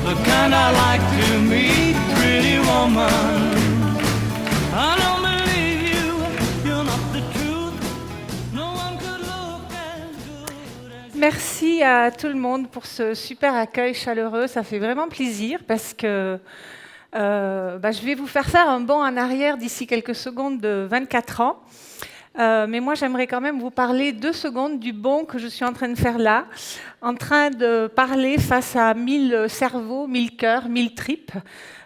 the kind I like to meet, pretty woman. I don't believe you, you're not the truth. No one could look as good as you. Merci à tout le monde pour ce super accueil chaleureux. Ça fait vraiment plaisir parce que je vais vous faire un bond en arrière d'ici quelques secondes de 24 ans. Mais moi, j'aimerais quand même vous parler 2 secondes du bond que je suis en train de faire là, en train de parler face à 1000 cerveaux, 1000 cœurs, 1000 tripes.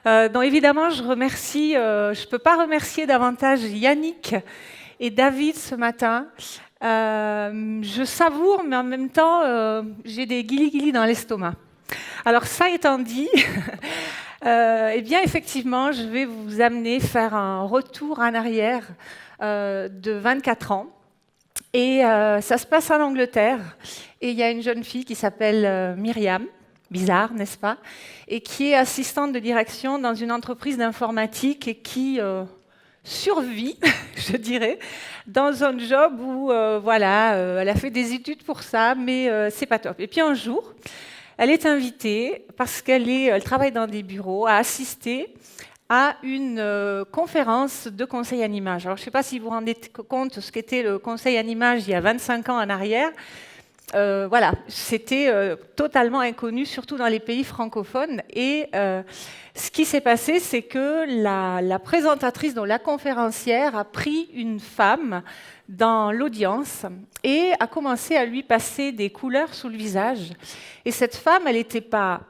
Donc évidemment, je ne peux pas remercier davantage Yannick et David ce matin. Je savoure, mais en même temps, j'ai des guilis-guilis dans l'estomac. Alors ça étant dit, eh bien effectivement, je vais vous amener faire un retour en arrière de 24 ans. Et ça se passe en Angleterre. Et il y a une jeune fille qui s'appelle Myriam, bizarre, n'est-ce pas? Et qui est assistante de direction dans une entreprise d'informatique et qui survit, je dirais, dans un job où elle a fait des études pour ça, mais c'est pas top. Et puis un jour, elle est invitée, parce qu'elle travaille dans des bureaux, à assister à une conférence de conseil en images. Alors, je ne sais pas si vous vous rendez compte ce qu'était le conseil en images il y a 25 ans en arrière. C'était totalement inconnu, surtout dans les pays francophones. Et ce qui s'est passé, c'est que la présentatrice, donc la conférencière, a pris une femme dans l'audience et a commencé à lui passer des couleurs sous le visage. Et cette femme, elle n'était pas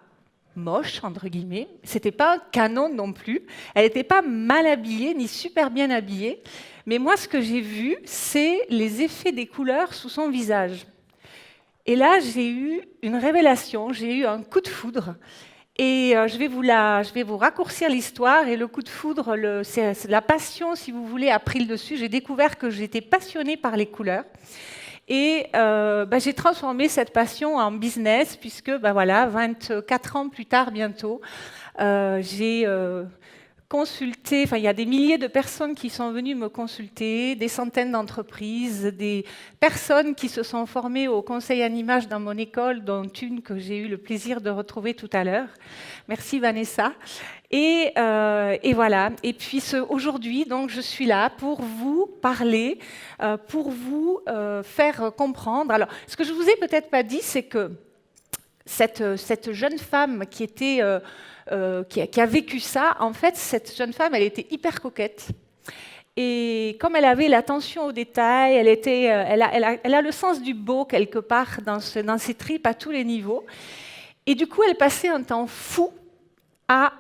moche, entre guillemets, c'était pas un canon non plus, elle n'était pas mal habillée, ni super bien habillée, mais moi, ce que j'ai vu, c'est les effets des couleurs sous son visage. Et là, j'ai eu une révélation, j'ai eu un coup de foudre. Et je vais vous raccourcir l'histoire. Et le coup de foudre, c'est la passion, si vous voulez, a pris le dessus. J'ai découvert que j'étais passionnée par les couleurs. Et j'ai transformé cette passion en business, puisque 24 ans plus tard, bientôt, j'ai consulté, il y a des milliers de personnes qui sont venues me consulter, des centaines d'entreprises, des personnes qui se sont formées au conseil en images dans mon école, dont une que j'ai eu le plaisir de retrouver tout à l'heure. Merci Vanessa. Et voilà. Et puis aujourd'hui, donc, je suis là pour vous parler, pour vous faire comprendre. Alors, ce que je vous ai peut-être pas dit, c'est que cette jeune femme qui a vécu ça, en fait, cette jeune femme, elle était hyper coquette. Et comme elle avait l'attention aux détails, elle a le sens du beau quelque part dans ses tripes à tous les niveaux. Et du coup, elle passait un temps fou à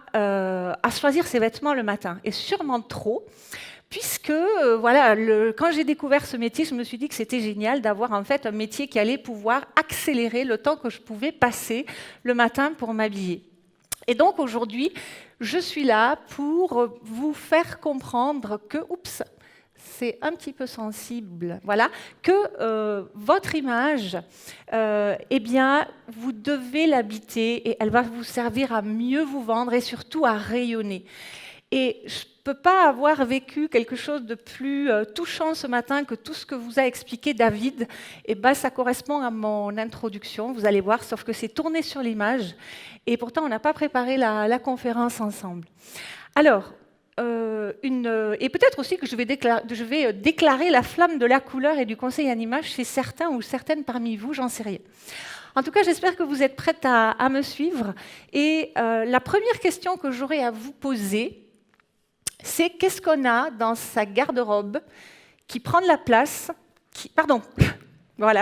choisir ses vêtements le matin, et sûrement trop, puisque quand j'ai découvert ce métier, je me suis dit que c'était génial d'avoir en fait un métier qui allait pouvoir accélérer le temps que je pouvais passer le matin pour m'habiller. Et donc aujourd'hui, je suis là pour vous faire comprendre que, c'est un petit peu sensible, que votre image, vous devez l'habiter et elle va vous servir à mieux vous vendre et surtout à rayonner. Et je ne peux pas avoir vécu quelque chose de plus touchant ce matin que tout ce que vous a expliqué David. Et ça correspond à mon introduction, vous allez voir, sauf que c'est tourné sur l'image. Et pourtant, on n'a pas préparé la conférence ensemble. Alors, et peut-être aussi que je vais déclarer la flamme de la couleur et du conseil en images chez certains ou certaines parmi vous, j'en sais rien. En tout cas, j'espère que vous êtes prêtes à me suivre. Et la première question que j'aurais à vous poser, c'est qu'est-ce qu'on a dans sa garde-robe qui prend de la place,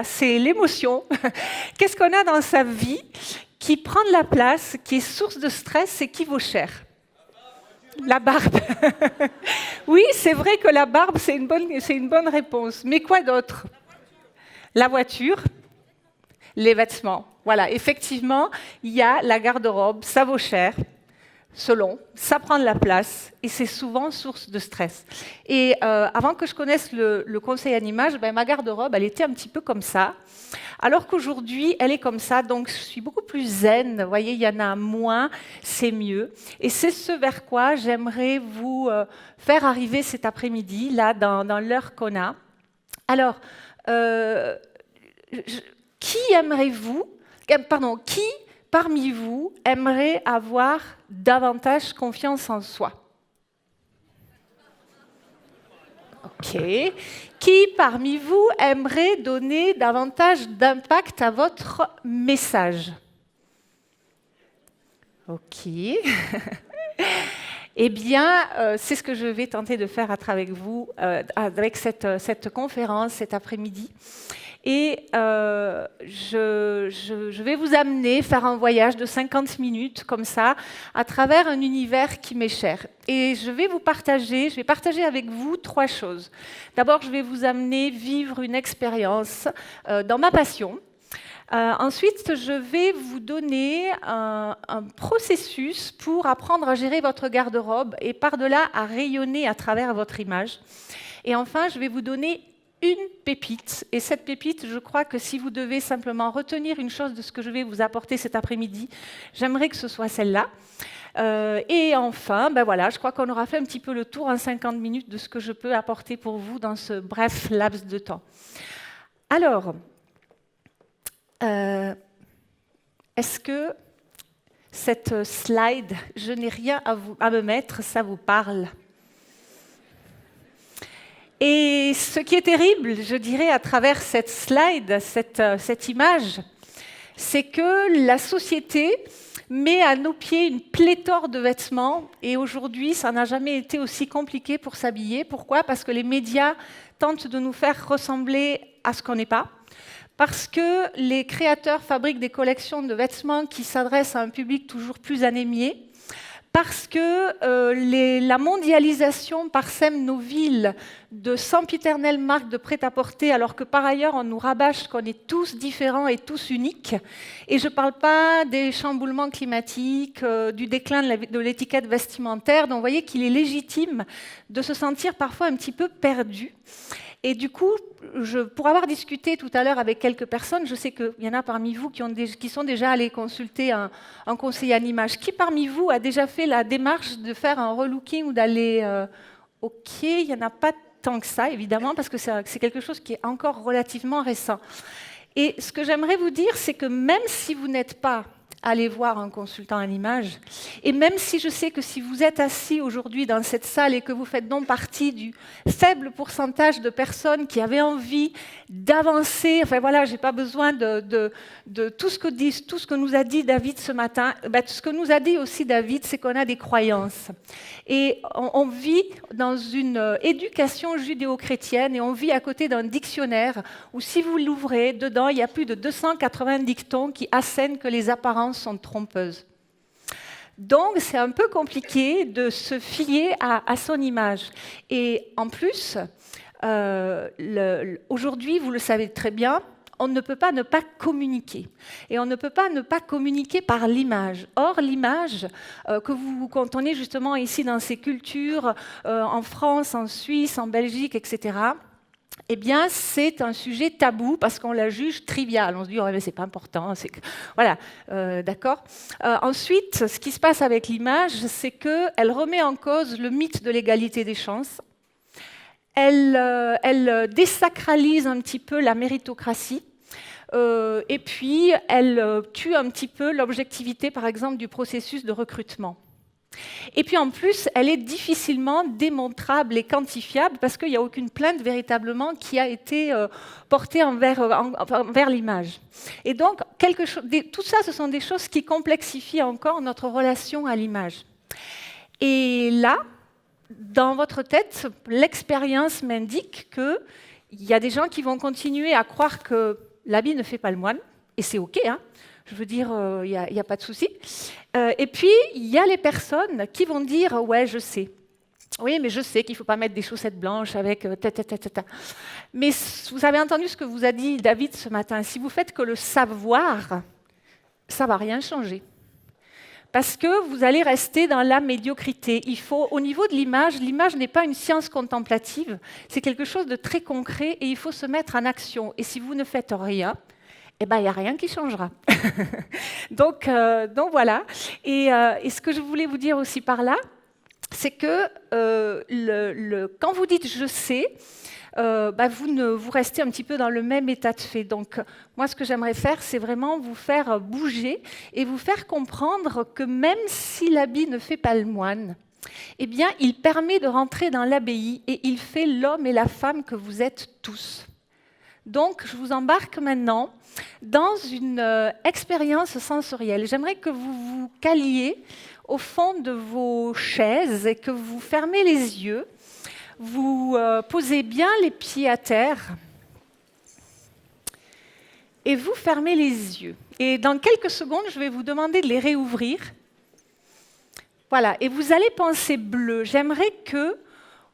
c'est l'émotion. Qu'est-ce qu'on a dans sa vie qui prend de la place, qui est source de stress et qui vaut cher? La barbe. Oui, c'est vrai que la barbe, c'est une bonne réponse. Mais quoi d'autre? La voiture, les vêtements. Voilà, effectivement, il y a la garde-robe, ça vaut cher. Selon, ça prend de la place et c'est souvent source de stress. Et avant que je connaisse le conseil en images, ma garde-robe, elle était un petit peu comme ça. Alors qu'aujourd'hui, elle est comme ça, donc je suis beaucoup plus zen. Vous voyez, il y en a moins, c'est mieux. Et c'est ce vers quoi j'aimerais vous faire arriver cet après-midi, là, dans l'heure qu'on a. Alors, qui parmi vous aimerait avoir davantage confiance en soi? Ok. Qui parmi vous aimerait donner davantage d'impact à votre message? Ok. Eh bien, c'est ce que je vais tenter de faire avec vous, avec cette conférence cet après-midi. Et je vais vous amener faire un voyage de 50 minutes, comme ça, à travers un univers qui m'est cher. Et je vais partager avec vous 3 choses. D'abord, je vais vous amener vivre une expérience dans ma passion. Ensuite, je vais vous donner un processus pour apprendre à gérer votre garde-robe et par-delà à rayonner à travers votre image. Et enfin, je vais vous donner une pépite. Et cette pépite, je crois que si vous devez simplement retenir une chose de ce que je vais vous apporter cet après-midi, j'aimerais que ce soit celle-là. Et enfin, ben voilà, je crois qu'on aura fait un petit peu le tour en 50 minutes de ce que je peux apporter pour vous dans ce bref laps de temps. Alors, est-ce que cette slide, je n'ai rien à me mettre, ça vous parle? Et ce qui est terrible, je dirais, à travers cette slide, cette image, c'est que la société met à nos pieds une pléthore de vêtements et aujourd'hui, ça n'a jamais été aussi compliqué pour s'habiller. Pourquoi? Parce que les médias tentent de nous faire ressembler à ce qu'on n'est pas. Parce que les créateurs fabriquent des collections de vêtements qui s'adressent à un public toujours plus anémié. Parce que la mondialisation parsème nos villes de sempiternelles marques de prêt-à-porter, alors que par ailleurs on nous rabâche qu'on est tous différents et tous uniques. Et je ne parle pas des chamboulements climatiques, du déclin de l'étiquette vestimentaire, donc vous voyez qu'il est légitime de se sentir parfois un petit peu perdu. Et du coup, pour avoir discuté tout à l'heure avec quelques personnes, je sais qu'il y en a parmi vous qui sont déjà allés consulter un conseiller en image. Qui parmi vous a déjà fait la démarche de faire un relooking ou d'aller... Ok, il n'y en a pas tant que ça, évidemment, parce que c'est quelque chose qui est encore relativement récent. Et ce que j'aimerais vous dire, c'est que même si vous n'êtes pas allé voir un consultant en image, et même si je sais que si vous êtes assis aujourd'hui dans cette salle et que vous faites donc partie du faible pourcentage de personnes qui avaient envie d'avancer, enfin voilà, j'ai pas besoin de tout ce que nous a dit David ce matin. Ce que nous a dit aussi David, c'est qu'on a des croyances. Et on vit dans une éducation judéo-chrétienne et on vit à côté d'un dictionnaire où si vous l'ouvrez, dedans, il y a plus de 280 dictons qui assènent que les apparences sont trompeuses. Donc, c'est un peu compliqué de se fier à son image. Et en plus, aujourd'hui, vous le savez très bien, on ne peut pas ne pas communiquer. Et on ne peut pas ne pas communiquer par l'image. Or, l'image, quand on est justement ici dans ces cultures, en France, en Suisse, en Belgique, etc., eh bien, c'est un sujet tabou parce qu'on la juge triviale. On se dit, oh, mais c'est pas important. Voilà, d'accord. Ensuite, ce qui se passe avec l'image, c'est qu'elle remet en cause le mythe de l'égalité des chances. Elle désacralise un petit peu la méritocratie. Et puis, elle tue un petit peu l'objectivité, par exemple, du processus de recrutement. Et puis en plus, elle est difficilement démontrable et quantifiable parce qu'il n'y a aucune plainte véritablement qui a été portée envers l'image. Et donc, tout ça, ce sont des choses qui complexifient encore notre relation à l'image. Et là, dans votre tête, l'expérience m'indique qu'il y a des gens qui vont continuer à croire que l'habit ne fait pas le moine, et c'est OK, hein. Je veux dire, il n'y a pas de souci. Et puis, il y a les personnes qui vont dire « Ouais, je sais. Oui, mais je sais qu'il ne faut pas mettre des chaussettes blanches avec... Mais vous avez entendu ce que vous a dit David ce matin. Si vous faites que le savoir, ça ne va rien changer. Parce que vous allez rester dans la médiocrité. Au niveau de l'image n'est pas une science contemplative. C'est quelque chose de très concret et il faut se mettre en action. Et si vous ne faites rien... eh bien, il n'y a rien qui changera. donc voilà. Et ce que je voulais vous dire aussi par là, c'est que quand vous dites « je sais », vous restez un petit peu dans le même état de fait. Donc, moi, ce que j'aimerais faire, c'est vraiment vous faire bouger et vous faire comprendre que même si l'habit ne fait pas le moine, eh bien, il permet de rentrer dans l'abbaye et il fait l'homme et la femme que vous êtes tous. Donc, je vous embarque maintenant dans une expérience sensorielle. J'aimerais que vous vous caliez au fond de vos chaises et que vous fermez les yeux. Vous posez bien les pieds à terre et vous fermez les yeux. Et dans quelques secondes, je vais vous demander de les réouvrir. Voilà, et vous allez penser bleu. J'aimerais que,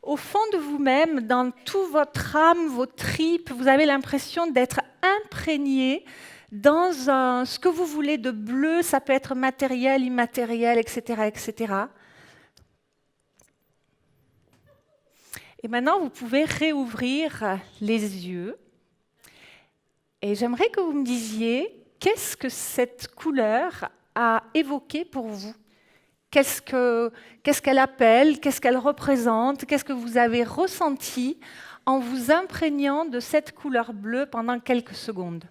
au fond de vous-même, dans toute votre âme, vos tripes, vous avez l'impression d'être imprégné dans ce que vous voulez de bleu. Ça peut être matériel, immatériel, etc., etc. Et maintenant, vous pouvez réouvrir les yeux. Et j'aimerais que vous me disiez, qu'est-ce que cette couleur a évoqué pour vous ? Qu'est-ce qu'elle appelle? Qu'est-ce qu'elle représente? Qu'est-ce que vous avez ressenti en vous imprégnant de cette couleur bleue pendant quelques secondes?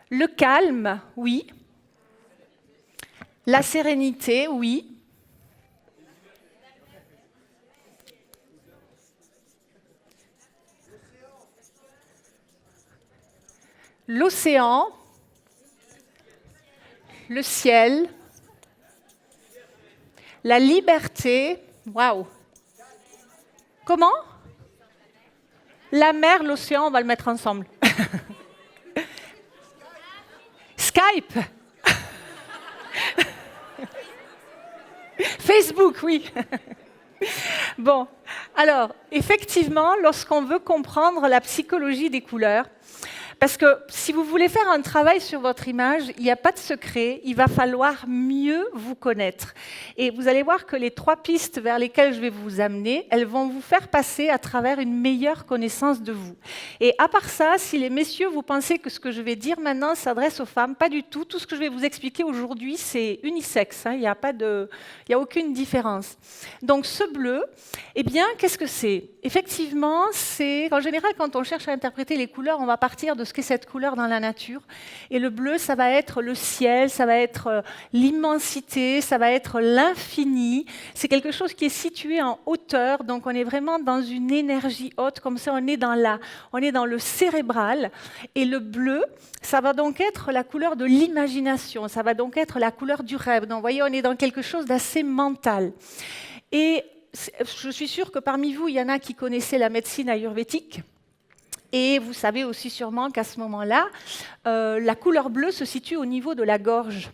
Le calme, oui. La sérénité, oui. L'océan, le ciel, la liberté, waouh. Comment? La mer, l'océan, on va le mettre ensemble. Skype. Facebook, oui. Bon, alors, effectivement, lorsqu'on veut comprendre la psychologie des couleurs, parce que si vous voulez faire un travail sur votre image, il n'y a pas de secret, il va falloir mieux vous connaître. Et vous allez voir que les 3 pistes vers lesquelles je vais vous amener, elles vont vous faire passer à travers une meilleure connaissance de vous. Et à part ça, si les messieurs, vous pensez que ce que je vais dire maintenant s'adresse aux femmes, pas du tout. Tout ce que je vais vous expliquer aujourd'hui, c'est unisexe, hein, il n'y a aucune différence. Donc ce bleu, eh bien, qu'est-ce que c'est? Effectivement, c'est en général, quand on cherche à interpréter les couleurs, on va partir de ce qu'est cette couleur dans la nature. Et le bleu, ça va être le ciel, ça va être l'immensité, ça va être l'infini. C'est quelque chose qui est situé en hauteur, donc on est vraiment dans une énergie haute, comme ça on est dans le cérébral. Et le bleu, ça va donc être la couleur de l'imagination, ça va donc être la couleur du rêve. Donc vous voyez, on est dans quelque chose d'assez mental. Et je suis sûre que parmi vous, il y en a qui connaissaient la médecine ayurvédique. Et vous savez aussi sûrement qu'à ce moment-là, la couleur bleue se situe au niveau de la gorge.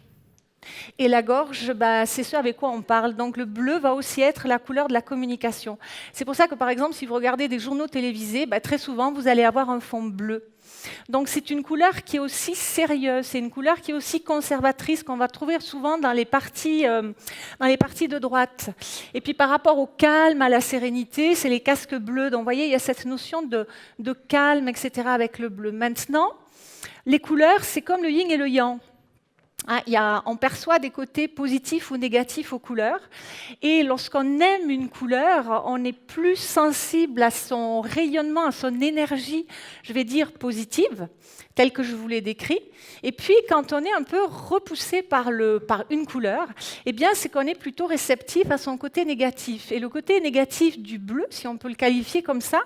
Et la gorge, c'est ce avec quoi on parle. Donc le bleu va aussi être la couleur de la communication. C'est pour ça que, par exemple, si vous regardez des journaux télévisés, très souvent, vous allez avoir un fond bleu. Donc c'est une couleur qui est aussi sérieuse, c'est une couleur qui est aussi conservatrice, qu'on va trouver souvent dans les parties de droite. Et puis par rapport au calme, à la sérénité, c'est les casques bleus. Donc vous voyez, il y a cette notion de calme, etc. avec le bleu. Maintenant, les couleurs, c'est comme le yin et le yang. On perçoit des côtés positifs ou négatifs aux couleurs. Et lorsqu'on aime une couleur, on est plus sensible à son rayonnement, à son énergie, je vais dire positive, telle que je vous l'ai décrit. Et puis, quand on est un peu repoussé par une couleur, eh bien, c'est qu'on est plutôt réceptif à son côté négatif. Et le côté négatif du bleu, si on peut le qualifier comme ça,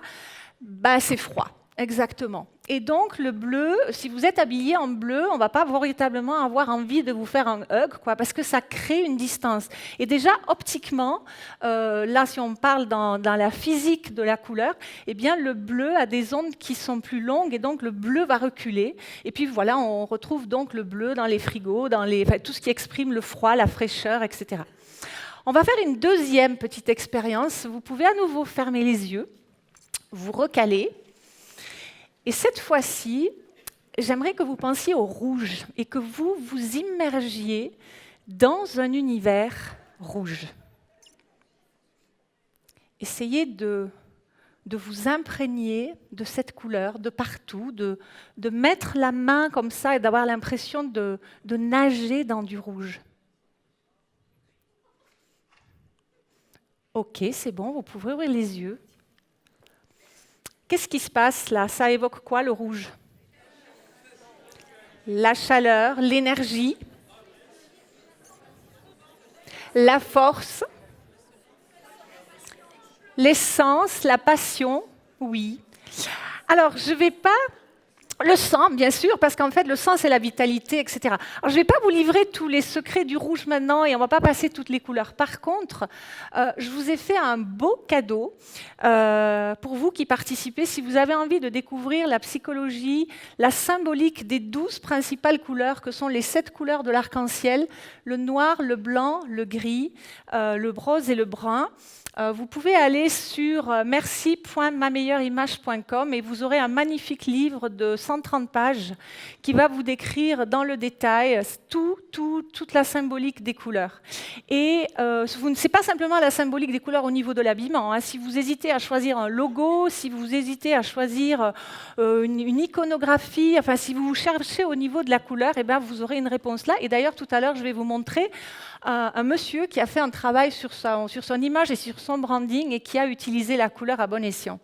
c'est froid. Exactement. Et donc, le bleu, si vous êtes habillé en bleu, on ne va pas véritablement avoir envie de vous faire un hug, parce que ça crée une distance. Et déjà, optiquement, là, si on parle dans la physique de la couleur, eh bien, le bleu a des ondes qui sont plus longues et donc le bleu va reculer. Et puis voilà, on retrouve donc le bleu dans les frigos, tout ce qui exprime le froid, la fraîcheur, etc. On va faire une deuxième petite expérience. Vous pouvez à nouveau fermer les yeux, vous recaler. Et cette fois-ci, j'aimerais que vous pensiez au rouge et que vous vous immergiez dans un univers rouge. Essayez de vous imprégner de cette couleur de partout, de mettre la main comme ça et d'avoir l'impression de nager dans du rouge. Ok, c'est bon, vous pouvez ouvrir les yeux. Qu'est-ce qui se passe là? Ça évoque quoi, le rouge? La chaleur, l'énergie, la force, l'essence, la passion, oui. Alors, je ne vais pas... Le sang, bien sûr, parce qu'en fait, le sang, c'est la vitalité, etc. Alors, je ne vais pas vous livrer tous les secrets du rouge maintenant et on ne va pas passer toutes les couleurs. Par contre, je vous ai fait un beau cadeau pour vous qui participez. Si vous avez envie de découvrir la psychologie, la symbolique des 12 principales couleurs que sont les 7 couleurs de l'arc-en-ciel, le noir, le blanc, le gris, le rose et le brun, vous pouvez aller sur merci.mameilleureimage.com et vous aurez un magnifique livre de 130 pages qui va vous décrire dans le détail toute la symbolique des couleurs. Et c'est pas simplement la symbolique des couleurs au niveau de l'habillement. Hein. Si vous hésitez à choisir un logo, si vous hésitez à choisir une iconographie, enfin si vous cherchez au niveau de la couleur, eh ben, vous aurez une réponse là. Et d'ailleurs, tout à l'heure, je vais vous montrer un monsieur qui a fait un travail sur son image et sur son branding et qui a utilisé la couleur à bon escient.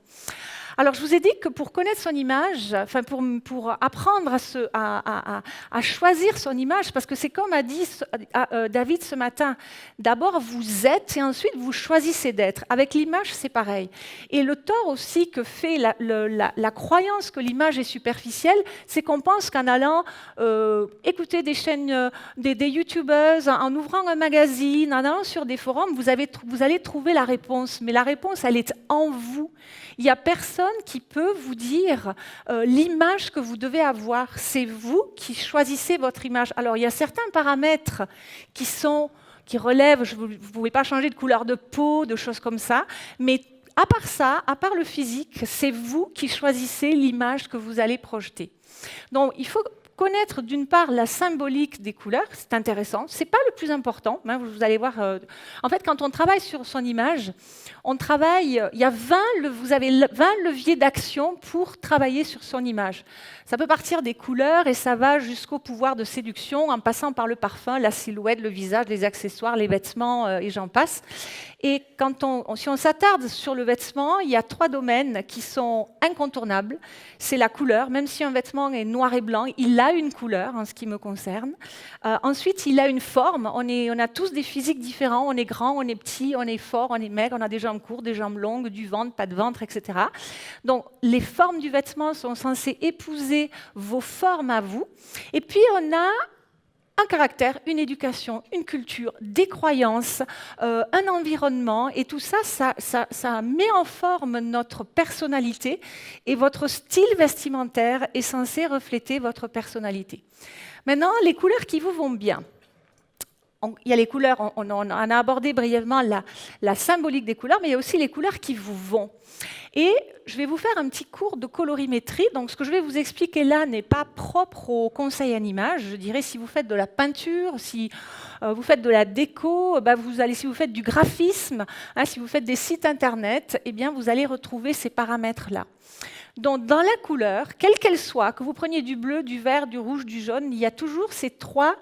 Alors, je vous ai dit que pour connaître son image, enfin pour apprendre à choisir son image, parce que c'est comme a dit David ce matin, d'abord vous êtes et ensuite vous choisissez d'être. Avec l'image, c'est pareil. Et le tort aussi que fait la croyance que l'image est superficielle, c'est qu'on pense qu'en allant écouter des chaînes, des youtubeuses, en ouvrant un magazine, en allant sur des forums, vous allez trouver la réponse. Mais la réponse, elle est en vous. Il n'y a personne qui peut vous dire l'image que vous devez avoir. C'est vous qui choisissez votre image. Alors, il y a certains paramètres qui relèvent, vous ne pouvez pas changer de couleur de peau, de choses comme ça, mais à part ça, à part le physique, c'est vous qui choisissez l'image que vous allez projeter. Donc, il faut connaître d'une part la symbolique des couleurs, c'est intéressant, ce n'est pas le plus important, hein, vous allez voir. En fait, quand on travaille sur son image, on travaille, il y a vous avez 20 leviers d'action pour travailler sur son image. Ça peut partir des couleurs et ça va jusqu'au pouvoir de séduction, en passant par le parfum, la silhouette, le visage, les accessoires, les vêtements et j'en passe. Et si on s'attarde sur le vêtement, il y a 3 domaines qui sont incontournables. C'est la couleur, même si un vêtement est noir et blanc, il a une couleur en ce qui me concerne. Ensuite, il a une forme. On a tous des physiques différents. On est grand, on est petit, on est fort, on est maigre, on a des jambes courtes, des jambes longues, du ventre, pas de ventre, etc. Donc, les formes du vêtement sont censées épouser vos formes à vous. Et puis, on a un caractère, une éducation, une culture, des croyances, un environnement, et tout ça, ça met en forme notre personnalité, et votre style vestimentaire est censé refléter votre personnalité. Maintenant, les couleurs qui vous vont bien. Il y a les couleurs, on a abordé brièvement la symbolique des couleurs, mais il y a aussi les couleurs qui vous vont. Et je vais vous faire un petit cours de colorimétrie. Donc, ce que je vais vous expliquer là n'est pas propre au conseil en image. Je dirais, si vous faites de la peinture, si vous faites de la déco, si vous faites du graphisme, hein, si vous faites des sites internet, eh bien, vous allez retrouver ces paramètres-là. Donc, dans la couleur, quelle qu'elle soit, que vous preniez du bleu, du vert, du rouge, du jaune, il y a toujours ces 3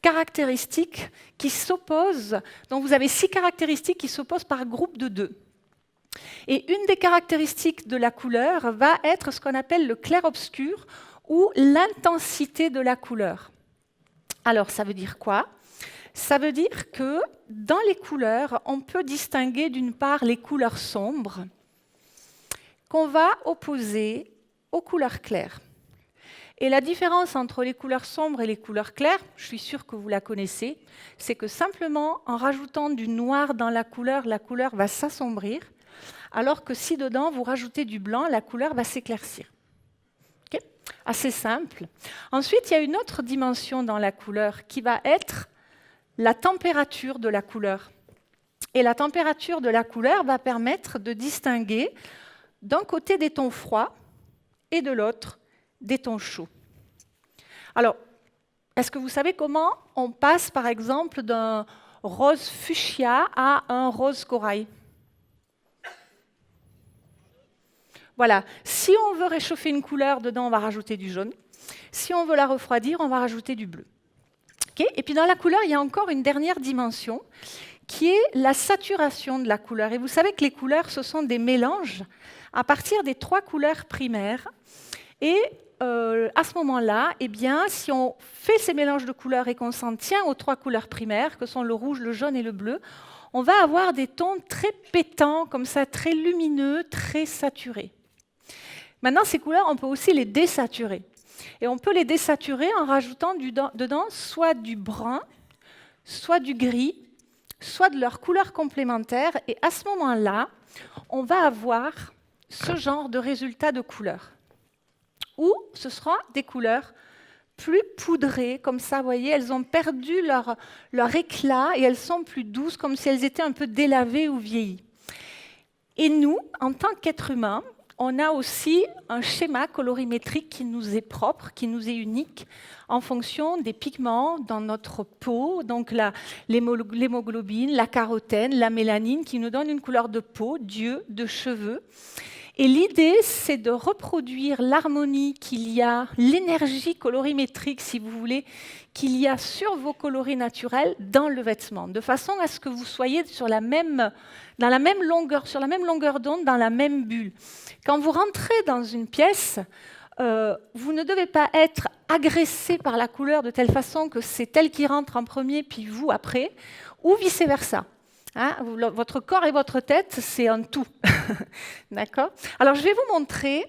caractéristiques qui s'opposent. Donc, vous avez 6 caractéristiques qui s'opposent par groupe de 2. Et une des caractéristiques de la couleur va être ce qu'on appelle le clair-obscur ou l'intensité de la couleur. Alors, ça veut dire quoi? Ça veut dire que dans les couleurs, on peut distinguer d'une part les couleurs sombres qu'on va opposer aux couleurs claires. Et la différence entre les couleurs sombres et les couleurs claires, je suis sûre que vous la connaissez, c'est que simplement en rajoutant du noir dans la couleur va s'assombrir, alors que si dedans vous rajoutez du blanc, la couleur va s'éclaircir. Okay? Assez simple. Ensuite, il y a une autre dimension dans la couleur qui va être la température de la couleur. Et la température de la couleur va permettre de distinguer d'un côté des tons froids et de l'autre des tons chauds. Alors, est-ce que vous savez comment on passe, par exemple, d'un rose fuchsia à un rose corail? Voilà. Si on veut réchauffer une couleur, dedans, on va rajouter du jaune. Si on veut la refroidir, on va rajouter du bleu. Okay? Et puis dans la couleur, il y a encore une dernière dimension qui est la saturation de la couleur. Et vous savez que les couleurs, ce sont des mélanges à partir des 3 couleurs primaires. Et à ce moment-là, eh bien, si on fait ces mélanges de couleurs et qu'on s'en tient aux 3 couleurs primaires, que sont le rouge, le jaune et le bleu, on va avoir des tons très pétants, comme ça, très lumineux, très saturés. Maintenant, ces couleurs, on peut aussi les désaturer. Et on peut les désaturer en rajoutant dedans soit du brun, soit du gris, soit de leurs couleurs complémentaires. Et à ce moment-là, on va avoir ce genre de résultat de couleurs. Ou ce sera des couleurs plus poudrées, comme ça, vous voyez, elles ont perdu leur éclat et elles sont plus douces, comme si elles étaient un peu délavées ou vieillies. Et nous, en tant qu'êtres humains, on a aussi un schéma colorimétrique qui nous est propre, qui nous est unique, en fonction des pigments dans notre peau, donc l'hémoglobine, la carotène, la mélanine, qui nous donne une couleur de peau, d'yeux, de cheveux. Et l'idée, c'est de reproduire l'harmonie qu'il y a, l'énergie colorimétrique, si vous voulez, qu'il y a sur vos coloris naturels dans le vêtement, de façon à ce que vous soyez dans la même longueur d'onde, dans la même bulle. Quand vous rentrez dans une pièce, vous ne devez pas être agressé par la couleur de telle façon que c'est elle qui rentre en premier, puis vous après, ou vice-versa. Hein, votre corps et votre tête, c'est un tout. D'accord ? Alors, je vais vous montrer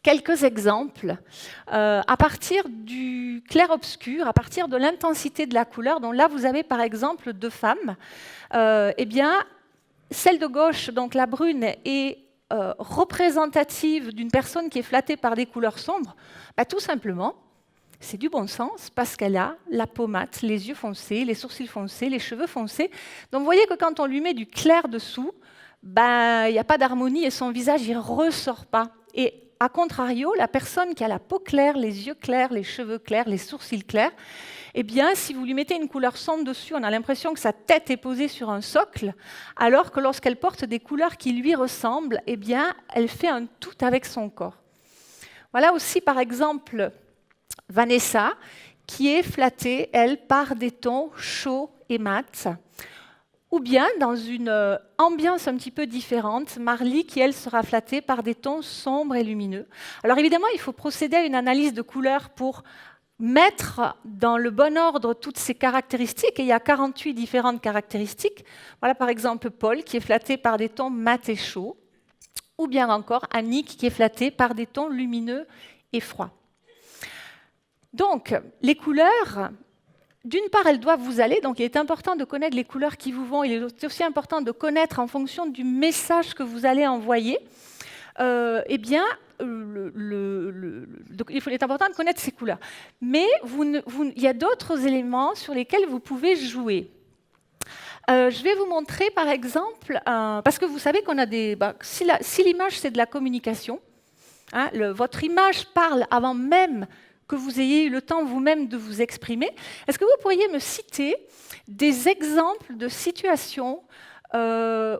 quelques exemples à partir du clair-obscur, à partir de l'intensité de la couleur. Donc là, vous avez par exemple 2 femmes. Eh bien, celle de gauche, donc la brune, est représentative d'une personne qui est flattée par des couleurs sombres. Tout simplement, c'est du bon sens parce qu'elle a la peau mate, les yeux foncés, les sourcils foncés, les cheveux foncés. Donc vous voyez que quand on lui met du clair dessous, il n'y a pas d'harmonie et son visage ne ressort pas. Et à contrario, la personne qui a la peau claire, les yeux clairs, les cheveux clairs, les sourcils clairs, eh bien, si vous lui mettez une couleur sombre dessus, on a l'impression que sa tête est posée sur un socle, alors que lorsqu'elle porte des couleurs qui lui ressemblent, eh bien, elle fait un tout avec son corps. Voilà aussi, par exemple, Vanessa, qui est flattée, elle, par des tons chauds et mats. Ou bien, dans une ambiance un petit peu différente, Marly, qui, elle, sera flattée par des tons sombres et lumineux. Alors évidemment, il faut procéder à une analyse de couleurs pour mettre dans le bon ordre toutes ces caractéristiques. Et il y a 48 différentes caractéristiques. Voilà, par exemple, Paul, qui est flatté par des tons mats et chauds. Ou bien encore, Annick, qui est flattée par des tons lumineux et froids. Donc, les couleurs, d'une part, elles doivent vous aller. Donc, il est important de connaître les couleurs qui vous vont. Il est aussi important de connaître, en fonction du message que vous allez envoyer, eh bien, donc, il est important de connaître ces couleurs. Mais il y a d'autres éléments sur lesquels vous pouvez jouer. Je vais vous montrer, par exemple, parce que vous savez qu'on a des... si l'image, c'est de la communication, hein, votre image parle avant même que vous ayez eu le temps vous-même de vous exprimer. Est-ce que vous pourriez me citer des exemples de situations dans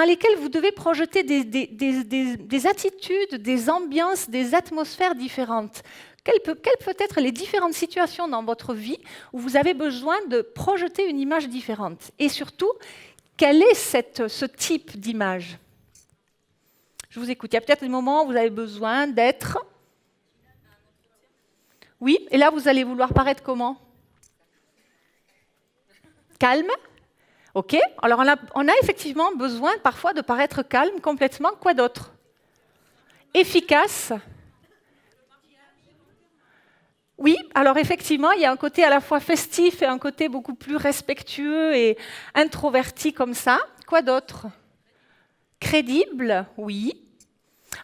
lesquelles vous devez projeter des attitudes, des ambiances, des atmosphères différentes? Quelles peuvent être les différentes situations dans votre vie où vous avez besoin de projeter une image différente? Et surtout, quel est ce type d'image? Je vous écoute. Il y a peut-être des moments où vous avez besoin d'être... Oui, et là, vous allez vouloir paraître comment? Calme? OK. Alors, on a effectivement besoin parfois de paraître calme complètement. Quoi d'autre? Efficace? Oui, alors effectivement, il y a un côté à la fois festif et un côté beaucoup plus respectueux et introverti comme ça. Quoi d'autre? Crédible? Oui.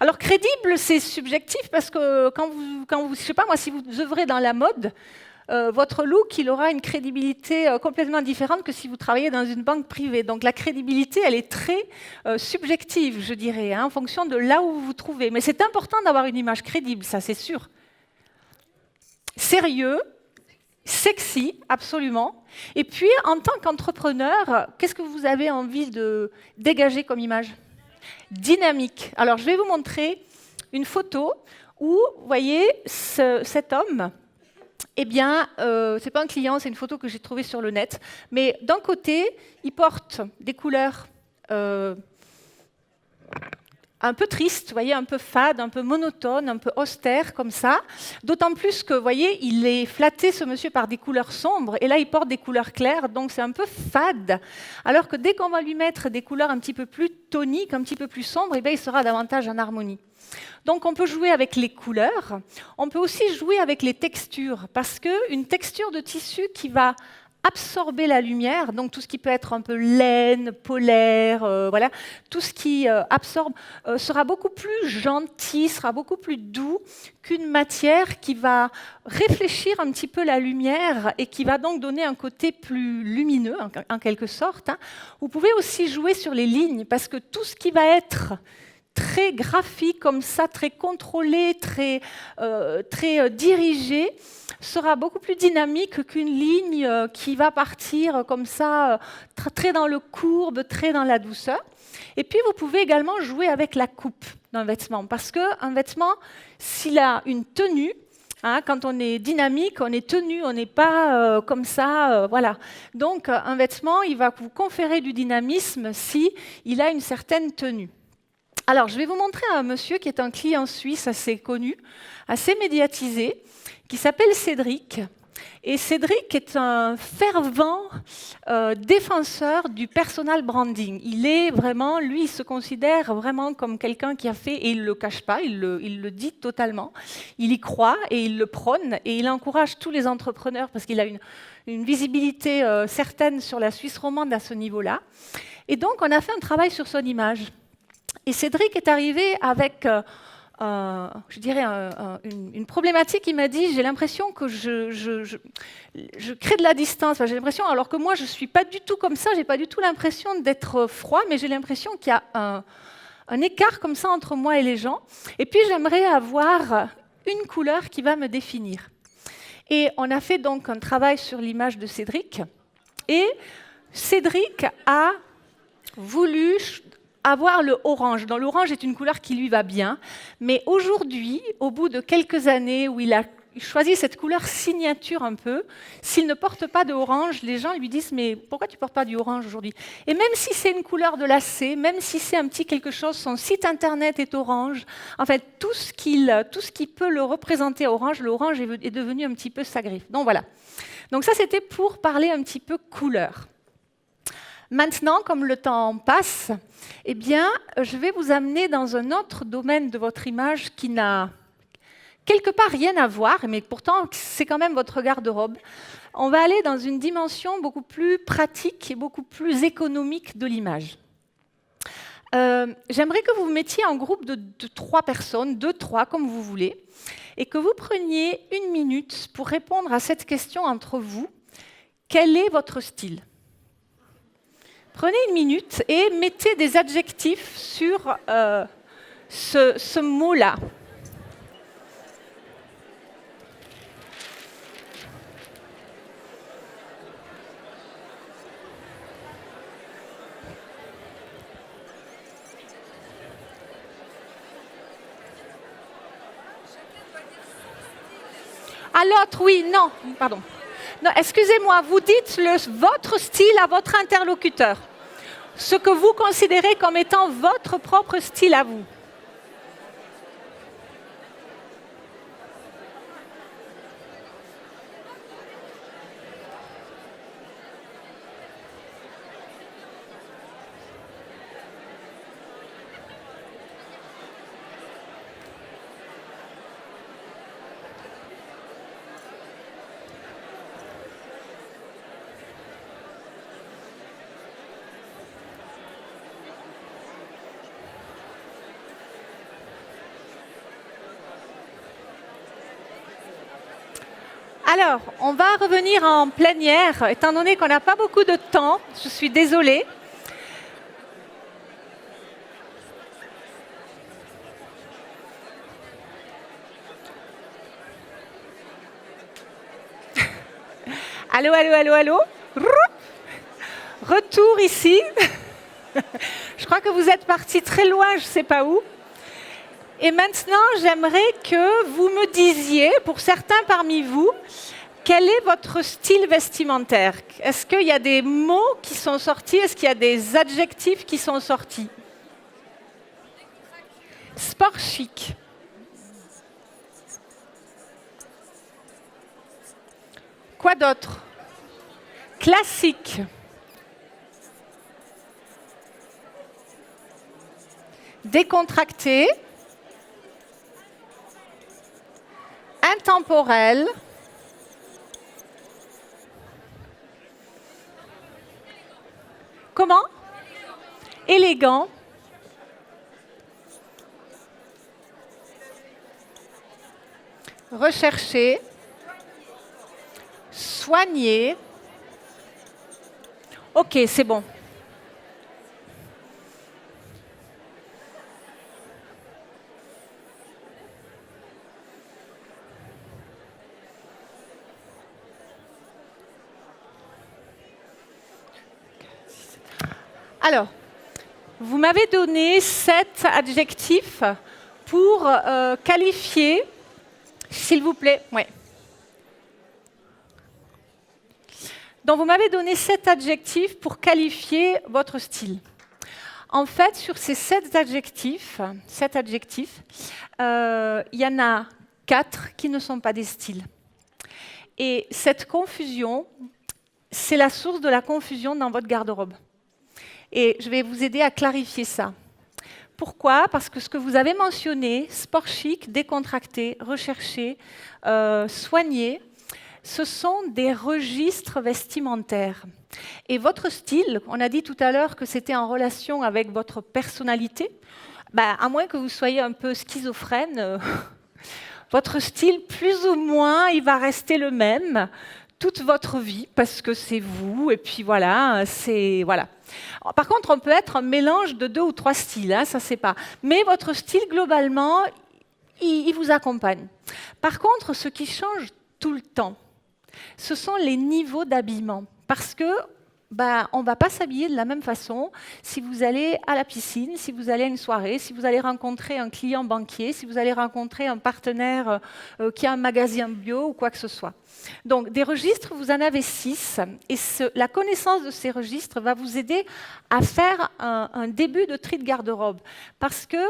Alors crédible, c'est subjectif parce que quand vous, je sais pas moi, si vous œuvrez dans la mode, votre look, il aura une crédibilité complètement différente que si vous travaillez dans une banque privée. Donc la crédibilité, elle est très subjective, je dirais, hein, en fonction de là où vous vous trouvez. Mais c'est important d'avoir une image crédible, ça c'est sûr. Sérieux, sexy, absolument. Et puis, en tant qu'entrepreneur, qu'est-ce que vous avez envie de dégager comme image? Dynamique. Alors, je vais vous montrer une photo où, vous voyez, cet homme, eh bien, ce n'est pas un client, c'est une photo que j'ai trouvée sur le net. Mais d'un côté, il porte des couleurs un peu triste, vous voyez, un peu fade, un peu monotone, un peu austère comme ça. D'autant plus que, vous voyez, il est flatté, ce monsieur, par des couleurs sombres, et là, il porte des couleurs claires, donc c'est un peu fade. Alors que dès qu'on va lui mettre des couleurs un petit peu plus toniques, un petit peu plus sombres, eh bien, il sera davantage en harmonie. Donc on peut jouer avec les couleurs, on peut aussi jouer avec les textures, parce qu'une texture de tissu qui va absorber la lumière, donc tout ce qui peut être un peu laine, polaire, voilà, tout ce qui absorbe sera beaucoup plus gentil, sera beaucoup plus doux qu'une matière qui va réfléchir un petit peu la lumière et qui va donc donner un côté plus lumineux en quelque sorte. Hein. Vous pouvez aussi jouer sur les lignes, parce que tout ce qui va être très graphique comme ça, très contrôlé, très dirigé, sera beaucoup plus dynamique qu'une ligne qui va partir comme ça, très dans le courbe, très dans la douceur. Et puis vous pouvez également jouer avec la coupe d'un vêtement, parce qu'un vêtement, s'il a une tenue, hein, quand on est dynamique, on est tenu, on n'est pas comme ça, voilà. Donc un vêtement, il va vous conférer du dynamisme si il a une certaine tenue. Alors, je vais vous montrer un monsieur qui est un client suisse assez connu, assez médiatisé, qui s'appelle Cédric. Et Cédric est un fervent défenseur du personal branding. Il est vraiment, lui, il se considère vraiment comme quelqu'un qui a fait, et il ne le cache pas, il le dit totalement. Il y croit et il le prône, et il encourage tous les entrepreneurs parce qu'il a une visibilité certaine sur la Suisse romande à ce niveau-là. Et donc, on a fait un travail sur son image. Et Cédric est arrivé avec, je dirais, une problématique. Il m'a dit, j'ai l'impression que je crée de la distance. Enfin, j'ai l'impression, alors que moi, je ne suis pas du tout comme ça, je n'ai pas du tout l'impression d'être froid, mais j'ai l'impression qu'il y a un écart comme ça entre moi et les gens. Et puis, j'aimerais avoir une couleur qui va me définir. Et on a fait donc un travail sur l'image de Cédric. Et Cédric a voulu avoir le orange. Donc, l'orange est une couleur qui lui va bien, mais aujourd'hui, au bout de quelques années où il a choisi cette couleur signature un peu, s'il ne porte pas de orange, les gens lui disent « mais pourquoi tu ne portes pas du orange aujourd'hui ?» Et même si c'est une couleur de lacet, même si c'est un petit quelque chose, son site internet est orange, en fait, tout ce qui peut le représenter orange, l'orange est devenu un petit peu sa griffe. Donc voilà. Donc ça, c'était pour parler un petit peu couleur. Maintenant, comme le temps passe, eh bien, je vais vous amener dans un autre domaine de votre image qui n'a quelque part rien à voir, mais pourtant c'est quand même votre garde-robe. On va aller dans une dimension beaucoup plus pratique et beaucoup plus économique de l'image. J'aimerais que vous vous mettiez en groupe de 3 personnes, 2, 3, comme vous voulez, et que vous preniez 1 minute pour répondre à cette question entre vous. Quel est votre style ? Prenez 1 minute et mettez des adjectifs sur ce mot-là. À l'autre, oui, non, pardon. Non, excusez-moi, vous dites votre style à votre interlocuteur. Ce que vous considérez comme étant votre propre style à vous. Alors, on va revenir en plénière, étant donné qu'on n'a pas beaucoup de temps, je suis désolée. Allô, allô, allô, allô. Retour ici. Je crois que vous êtes partis très loin, je ne sais pas où. Et maintenant, j'aimerais que vous me disiez, pour certains parmi vous, quel est votre style vestimentaire? Est-ce qu'il y a des mots qui sont sortis? Est-ce qu'il y a des adjectifs qui sont sortis? Sport chic. Quoi d'autre? Classique. Décontracté. Intemporel. Comment? Élégant. Recherché. Soigné. Ok, c'est bon. Alors, vous m'avez donné 7 adjectifs pour qualifier, s'il vous plaît. Ouais. Donc, vous m'avez donné 7 adjectifs pour qualifier votre style. En fait, sur ces 7 adjectifs, il y en a 4 qui ne sont pas des styles. Et cette confusion, c'est la source de la confusion dans votre garde-robe. Et je vais vous aider à clarifier ça. Pourquoi? Parce que ce que vous avez mentionné, sport chic, décontracté, recherché, soigné, ce sont des registres vestimentaires. Et votre style, on a dit tout à l'heure que c'était en relation avec votre personnalité, à moins que vous soyez un peu schizophrène, votre style, plus ou moins, il va rester le même toute votre vie, parce que c'est vous, et puis voilà, c'est... Voilà. Par contre, on peut être un mélange de 2 ou 3 styles, hein, ça c'est pas... Mais votre style, globalement, il vous accompagne. Par contre, ce qui change tout le temps, ce sont les niveaux d'habillement. Parce que on ne va pas s'habiller de la même façon si vous allez à la piscine, si vous allez à une soirée, si vous allez rencontrer un client banquier, si vous allez rencontrer un partenaire qui a un magasin bio ou quoi que ce soit. Donc, des registres, vous en avez 6. Et la connaissance de ces registres va vous aider à faire un début de tri de garde-robe. Parce que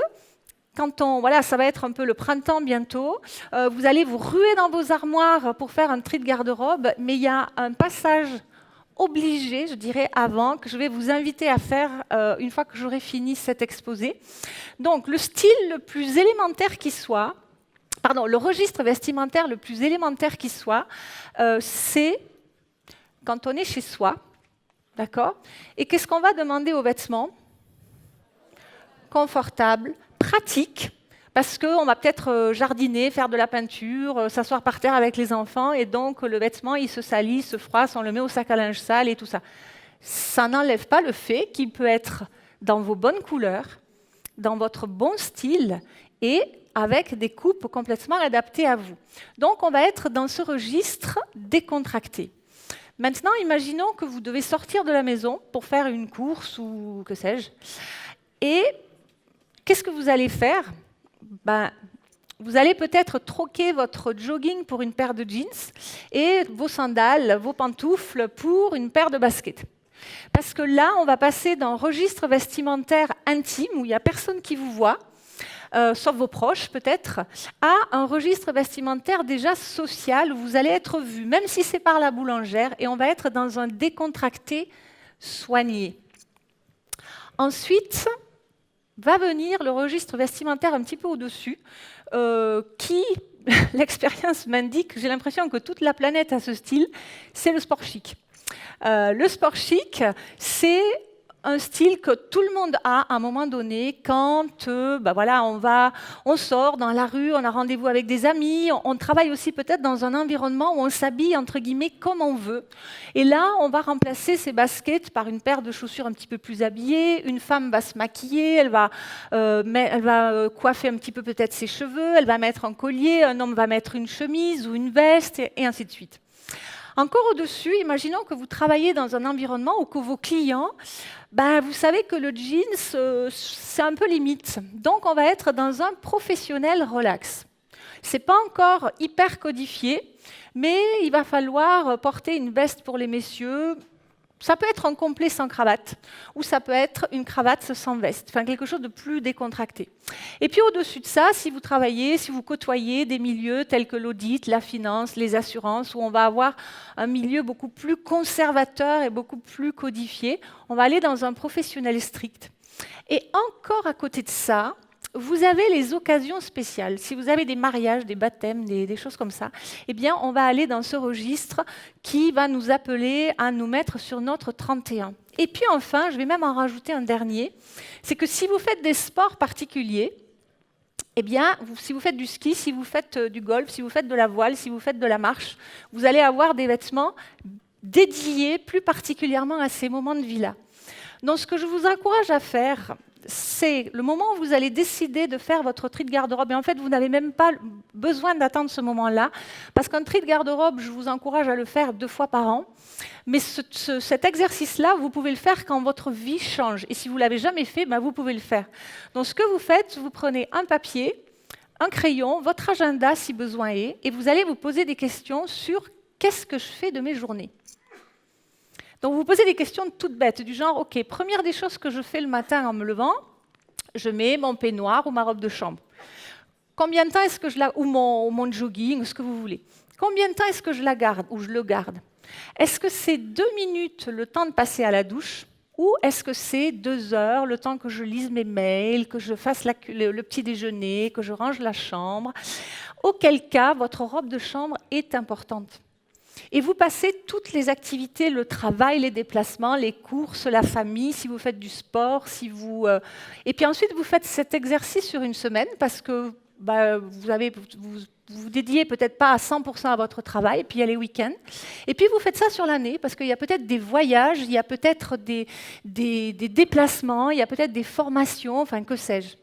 voilà, ça va être un peu le printemps bientôt, vous allez vous ruer dans vos armoires pour faire un tri de garde-robe, mais il y a un passage obligé, je dirais, avant, que je vais vous inviter à faire une fois que j'aurai fini cet exposé. Donc, le style le plus élémentaire qui soit, le registre vestimentaire le plus élémentaire qui soit, c'est quand on est chez soi, d'accord? Et qu'est-ce qu'on va demander aux vêtements? Confortable, pratique, parce qu'on va peut-être jardiner, faire de la peinture, s'asseoir par terre avec les enfants, et donc le vêtement, il se salit, il se froisse, on le met au sac à linge sale et tout ça. Ça n'enlève pas le fait qu'il peut être dans vos bonnes couleurs, dans votre bon style, et avec des coupes complètement adaptées à vous. Donc on va être dans ce registre décontracté. Maintenant, imaginons que vous devez sortir de la maison pour faire une course ou que sais-je, et qu'est-ce que vous allez faire? Vous allez peut-être troquer votre jogging pour une paire de jeans et vos sandales, vos pantoufles pour une paire de baskets. Parce que là, on va passer d'un registre vestimentaire intime où il n'y a personne qui vous voit, sauf vos proches peut-être, à un registre vestimentaire déjà social où vous allez être vu, même si c'est par la boulangère, et on va être dans un décontracté soigné. Ensuite, va venir le registre vestimentaire un petit peu au-dessus, qui, l'expérience m'indique, j'ai l'impression que toute la planète a ce style, c'est le sport chic. Le sport chic, c'est un style que tout le monde a à un moment donné quand on sort dans la rue, on a rendez-vous avec des amis, on travaille aussi peut-être dans un environnement où on s'habille entre guillemets comme on veut. Et là, on va remplacer ses baskets par une paire de chaussures un petit peu plus habillées. Une femme va se maquiller, elle va coiffer un petit peu peut-être ses cheveux, elle va mettre un collier, un homme va mettre une chemise ou une veste et ainsi de suite. Encore au-dessus, imaginons que vous travaillez dans un environnement où que vos clients, vous savez que le jeans, c'est un peu limite. Donc, on va être dans un professionnel relax. Ce n'est pas encore hyper codifié, mais il va falloir porter une veste pour les messieurs, Ça peut être un complet sans cravate, ou ça peut être une cravate sans veste, enfin quelque chose de plus décontracté. Et puis au-dessus de ça, si vous travaillez, si vous côtoyez des milieux tels que l'audit, la finance, les assurances, où on va avoir un milieu beaucoup plus conservateur et beaucoup plus codifié, on va aller dans un professionnel strict. Et encore à côté de ça, vous avez les occasions spéciales. Si vous avez des mariages, des baptêmes, des choses comme ça, eh bien, on va aller dans ce registre qui va nous appeler à nous mettre sur notre 31. Et puis enfin, je vais même en rajouter un dernier, c'est que si vous faites des sports particuliers, eh bien, si vous faites du ski, si vous faites du golf, si vous faites de la voile, si vous faites de la marche, vous allez avoir des vêtements dédiés plus particulièrement à ces moments de vie-là. Donc, ce que je vous encourage à faire, c'est le moment où vous allez décider de faire votre tri de garde-robe. Et en fait, vous n'avez même pas besoin d'attendre ce moment-là, parce qu'un tri de garde-robe, je vous encourage à le faire 2 fois par an. Mais cet exercice-là, vous pouvez le faire quand votre vie change. Et si vous ne l'avez jamais fait, ben vous pouvez le faire. Donc, ce que vous faites, vous prenez un papier, un crayon, votre agenda si besoin est, et vous allez vous poser des questions sur qu'est-ce que je fais de mes journées. Donc vous posez des questions toutes bêtes, du genre, OK, première des choses que je fais le matin en me levant, je mets mon peignoir ou ma robe de chambre. Combien de temps est-ce que je la... ou mon jogging, ce que vous voulez. Combien de temps est-ce que je la garde ou je le garde? Est-ce que c'est 2 minutes le temps de passer à la douche ou est-ce que c'est 2 heures le temps que je lise mes mails, que je fasse le petit déjeuner, que je range la chambre? Auquel cas, votre robe de chambre est importante. Et vous passez toutes les activités, le travail, les déplacements, les courses, la famille, si vous faites du sport, et puis ensuite vous faites cet exercice sur une semaine parce que vous dédiez peut-être pas à 100% à votre travail, et puis il y a les week-ends. Et puis vous faites ça sur l'année parce qu'il y a peut-être des voyages, il y a peut-être des déplacements, il y a peut-être des formations, enfin que sais-je.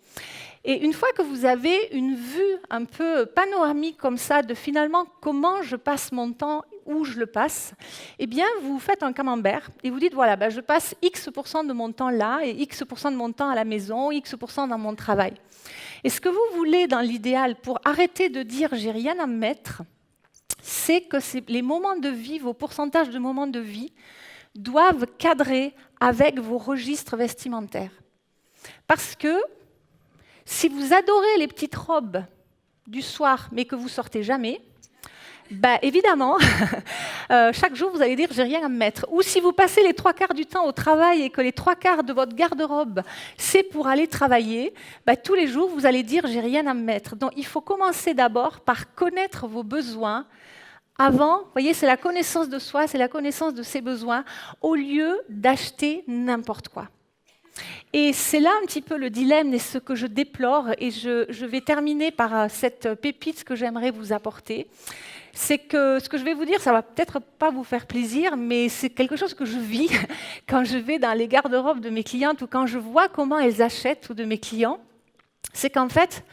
Et une fois que vous avez une vue un peu panoramique comme ça de finalement comment je passe mon temps, où je le passe, eh bien vous faites un camembert et vous dites voilà, je passe X% de mon temps là et X% de mon temps à la maison, X% dans mon travail. Et ce que vous voulez dans l'idéal pour arrêter de dire j'ai rien à me mettre, c'est que les moments de vie, vos pourcentages de moments de vie doivent cadrer avec vos registres vestimentaires. Parce que si vous adorez les petites robes du soir, mais que vous sortez jamais, évidemment, chaque jour, vous allez dire « j'ai rien à me mettre ». Ou si vous passez les 3/4 du temps au travail et que les 3/4 de votre garde-robe, c'est pour aller travailler, tous les jours, vous allez dire « j'ai rien à me mettre ». Donc, il faut commencer d'abord par connaître vos besoins avant, vous voyez, c'est la connaissance de soi, c'est la connaissance de ses besoins, au lieu d'acheter n'importe quoi. Et c'est là un petit peu le dilemme et ce que je déplore, et je vais terminer par cette pépite que j'aimerais vous apporter. C'est que ce que je vais vous dire, ça va peut-être pas vous faire plaisir, mais c'est quelque chose que je vis quand je vais dans les garde-robes de mes clientes ou quand je vois comment elles achètent ou de mes clients. C'est qu'en fait,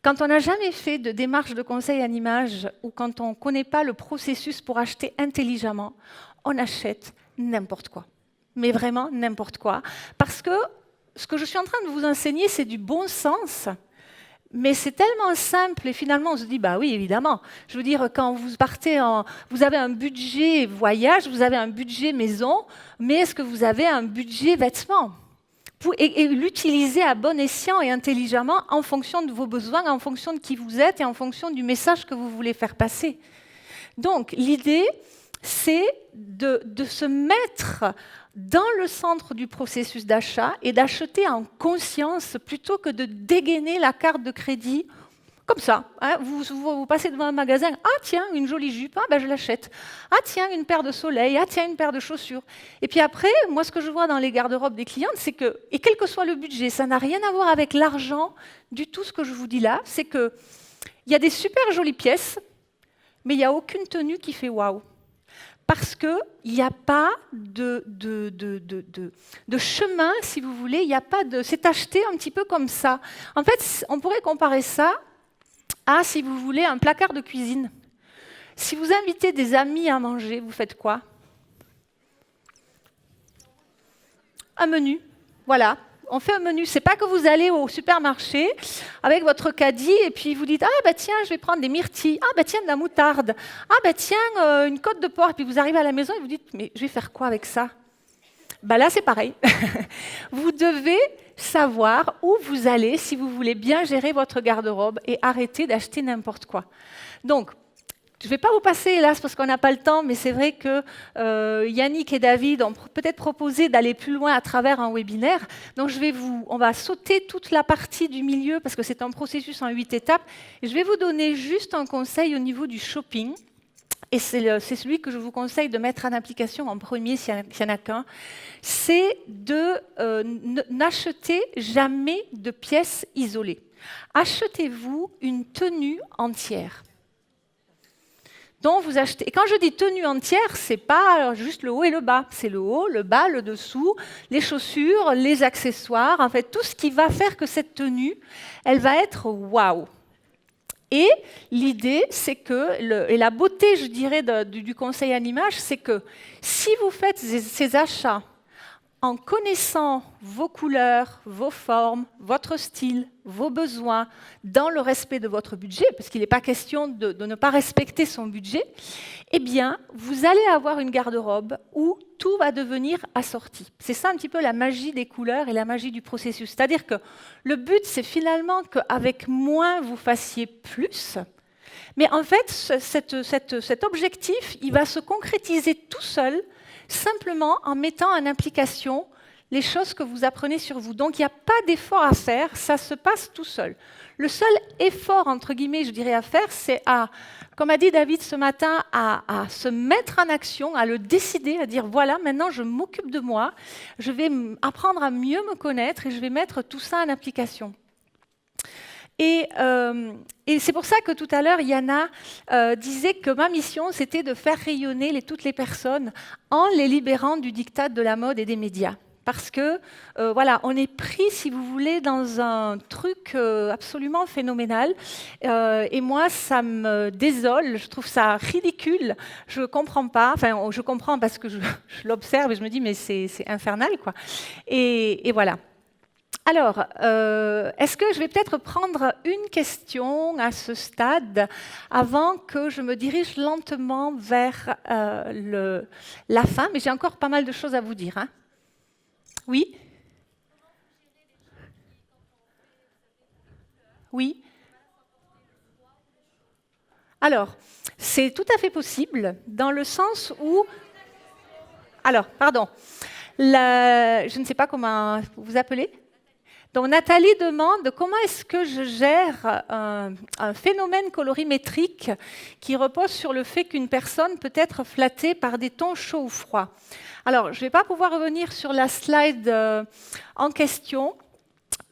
quand on n'a jamais fait de démarche de conseil en image ou quand on ne connaît pas le processus pour acheter intelligemment, on achète n'importe quoi. Mais vraiment n'importe quoi. Parce que ce que je suis en train de vous enseigner, c'est du bon sens. Mais c'est tellement simple et finalement on se dit, oui évidemment. Je veux dire, quand vous partez vous avez un budget voyage, vous avez un budget maison, mais est-ce que vous avez un budget vêtements? Et l'utiliser à bon escient et intelligemment en fonction de vos besoins, en fonction de qui vous êtes et en fonction du message que vous voulez faire passer. Donc l'idée, c'est de se mettre dans le centre du processus d'achat et d'acheter en conscience plutôt que de dégainer la carte de crédit comme ça. Hein, vous passez devant un magasin, ah tiens, une jolie jupe, je l'achète. Ah tiens, une paire de soleil, ah tiens, une paire de chaussures. Et puis après, moi ce que je vois dans les garde-robes des clientes, c'est que, et quel que soit le budget, ça n'a rien à voir avec l'argent du tout ce que je vous dis là, c'est qu'il y a des super jolies pièces, mais il n'y a aucune tenue qui fait waouh. Parce qu'il n'y a pas de chemin, si vous voulez, il n'y a pas de... C'est acheté un petit peu comme ça. En fait, on pourrait comparer ça à, si vous voulez, un placard de cuisine. Si vous invitez des amis à manger, vous faites quoi? Un menu, voilà. On fait un menu. C'est pas que vous allez au supermarché avec votre caddie et puis vous dites ah bah tiens je vais prendre des myrtilles, ah bah tiens de la moutarde, ah bah tiens une côte de porc et puis vous arrivez à la maison et vous dites mais je vais faire quoi avec ça? Bah là c'est pareil. Vous devez savoir où vous allez si vous voulez bien gérer votre garde-robe et arrêter d'acheter n'importe quoi. Donc je ne vais pas vous passer, hélas, parce qu'on n'a pas le temps, mais c'est vrai que Yannick et David ont peut-être proposé d'aller plus loin à travers un webinaire. Donc, on va sauter toute la partie du milieu, parce que c'est un processus en 8 étapes. Et je vais vous donner juste un conseil au niveau du shopping. Et c'est celui que je vous conseille de mettre en application en premier, s'il n'y en a qu'un. C'est de n'acheter jamais de pièces isolées. Achetez-vous une tenue entière. Donc vous achetez. Et quand je dis tenue entière, c'est pas juste le haut et le bas. C'est le haut, le bas, le dessous, les chaussures, les accessoires. En fait, tout ce qui va faire que cette tenue, elle va être waouh. Et l'idée, c'est que, et la beauté, je dirais, du conseil en image, c'est que si vous faites ces achats en connaissant vos couleurs, vos formes, votre style, vos besoins, dans le respect de votre budget, parce qu'il n'est pas question de ne pas respecter son budget, eh bien, vous allez avoir une garde-robe où tout va devenir assorti. C'est ça un petit peu la magie des couleurs et la magie du processus. C'est-à-dire que le but, c'est finalement qu'avec moins, vous fassiez plus. Mais en fait, cet objectif, il va se concrétiser tout seul simplement en mettant en application les choses que vous apprenez sur vous. Donc, il n'y a pas d'effort à faire, ça se passe tout seul. Le seul effort, entre guillemets, je dirais, à faire, c'est comme a dit David ce matin, à se mettre en action, à le décider, à dire, voilà, maintenant, je m'occupe de moi, je vais apprendre à mieux me connaître et je vais mettre tout ça en application. Et c'est pour ça que tout à l'heure, Yana disait que ma mission, c'était de faire rayonner toutes les personnes en les libérant du diktat de la mode et des médias. Parce que, voilà, on est pris, si vous voulez, dans un truc absolument phénoménal. Et moi, ça me désole, je trouve ça ridicule. Je ne comprends pas, enfin, je comprends parce que je l'observe et je me dis, mais c'est infernal, quoi. Et voilà. Alors, est-ce que je vais peut-être prendre une question à ce stade avant que je me dirige lentement vers la fin, mais j'ai encore pas mal de choses à vous dire. Hein. Oui? Oui? Alors, c'est tout à fait possible dans le sens où... Alors, pardon. Je ne sais pas comment vous vous appelez. Donc Nathalie demande comment est-ce que je gère un phénomène colorimétrique qui repose sur le fait qu'une personne peut être flattée par des tons chauds ou froids. Alors, je ne vais pas pouvoir revenir sur la slide en question,